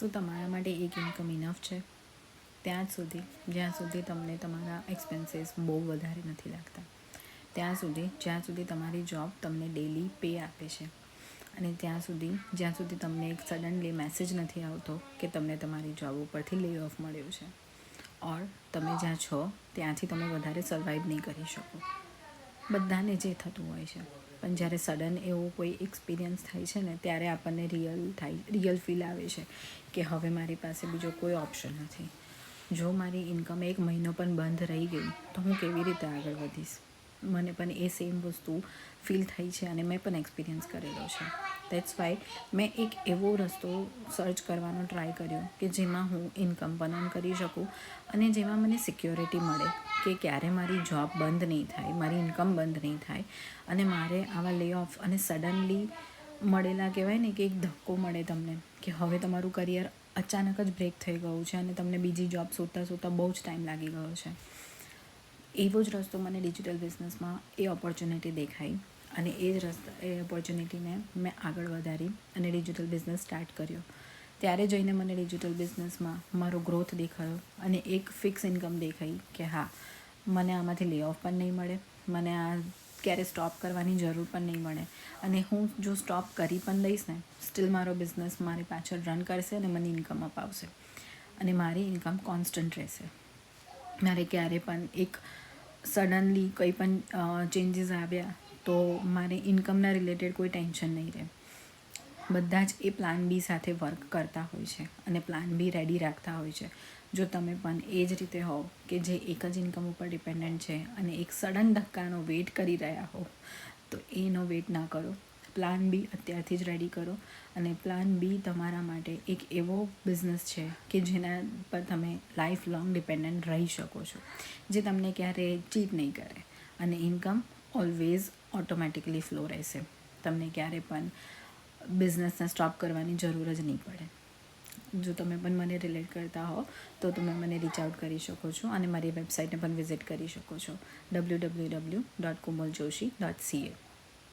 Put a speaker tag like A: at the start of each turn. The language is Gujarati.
A: શું તમારા માટે એક ઇન્કમ ઇનફ છે? ત્યાં સુધી જ્યાં સુધી તમને તમારા એક્સપેન્સીસ બહુ વધારે નથી લાગતા, ત્યાં સુધી જ્યાં સુધી તમારી જોબ તમને ડેલી પે આપે છે, અને ત્યાં સુધી જ્યાં સુધી તમને એક સડનલી મેસેજ નથી આવતો કે તમને તમારી જોબ ઉપરથી લે ઓફ મળ્યું છે, ઓર તમે જ્યાં છો ત્યાંથી તમે વધારે સર્વાઈવ નહીં કરી શકો. બધાને જે થતું હોય છે, પણ જ્યારે સડન એવો કોઈ એક્સપિરિયન્સ થાય છે ને, ત્યારે આપણને રિયલ ફીલ આવે છે કે હવે મારી પાસે બીજો કોઈ ઓપ્શન નથી. જો મારી ઇન્કમ 1 મહિનો પણ બંધ રહી ગઈ તો હું કેવી રીતે આગળ વધીશ? મને પણ એ સેમ વસ્તુ ફીલ થઈ છે અને મેં પણ એક્સપિરિયન્સ કરેલો છે. દેટ્સ વાય મેં એક એવો રસ્તો સર્ચ કરવાનો ટ્રાય કર્યો કે જેમાં હું ઇન્કમ પણ અર્ન કરી શકું અને જેમાં મને સિક્યોરિટી મળે કે ક્યારે મારી જોબ બંધ નહીં થાય, મારી ઇન્કમ બંધ નહીં થાય, અને મારે આવા લે ઓફ અને સડનલી મળેલા કહેવાય ને કે એક ધક્કો મળે તમને કે હવે તમારું કરિયર અચાનક જ બ્રેક થઈ ગયું છે અને તમને બીજી જોબ શોધતાં બહુ જ ટાઈમ લાગી ગયો છે. એવો જ રસ્તો મને ડિજિટલ બિઝનેસમાં એ ઓપોર્ચ્યુનિટી દેખાઈ, અને એ ઓપોર્ચ્યુનિટીને મેં આગળ વધારી અને ડિજિટલ બિઝનેસ સ્ટાર્ટ કર્યો. ત્યારે જઈને મને ડિજિટલ બિઝનેસમાં મારો ગ્રોથ દેખાયો અને એક ફિક્સ ઇન્કમ દેખાઈ કે હા, મને આમાંથી લે ઓફ પણ નહીં મળે, મને આ ક્યારે સ્ટોપ કરવાની જરૂર પણ નહીં મળે, અને હું જો સ્ટોપ કરી પણ દઈશ ને, સ્ટીલ મારો બિઝનેસ મારી પાછળ રન કરશે અને મને ઇન્કમ અપાવશે, અને મારી ઇન્કમ કોન્સ્ટન્ટ રહેશે. મારે ક્યારે પણ એક સડનલી કંઈ પણ ચેન્જીસ આવ્યા તો મારે ઇન્કમના રિલેટેડ કોઈ ટેન્શન નહીં રહે. બધા જ એ પ્લાન બી સાથે વર્ક કરતા હોય છે અને પ્લાન બી રેડી રાખતા હોય છે. જો તમે પણ એ જ રીતે હો કે જે એક જ ઇન્કમ ઉપર ડિપેન્ડન્ટ છે અને એક સડન ધક્કાનો વેઇટ કરી રહ્યા હો, તો એનો વેઇટ ના કરો. પ્લાન બી અત્યારથી જ રેડી કરો, અને પ્લાન બી તમારા માટે એક એવો બિઝનેસ છે કે જેના પર તમે લાઈફ લોંગ ડિપેન્ડન્ટ રહી શકો છો, જે તમને ક્યારેય ચીટ નહીં કરે, અને ઇન્કમ ઓલવેઝ ઓટોમેટિકલી ફ્લો રહેશે. તમને ક્યારે પણ બિઝનેસને સ્ટોપ કરવાની જરૂર જ નહીં પડે. જો તમે પણ મને રિલેટ કરતા હો તો તમે મને રીચ આઉટ કરી શકો છો અને મારી વેબસાઇટને પણ વિઝિટ કરી શકો છો, www.komaljoshi.ca.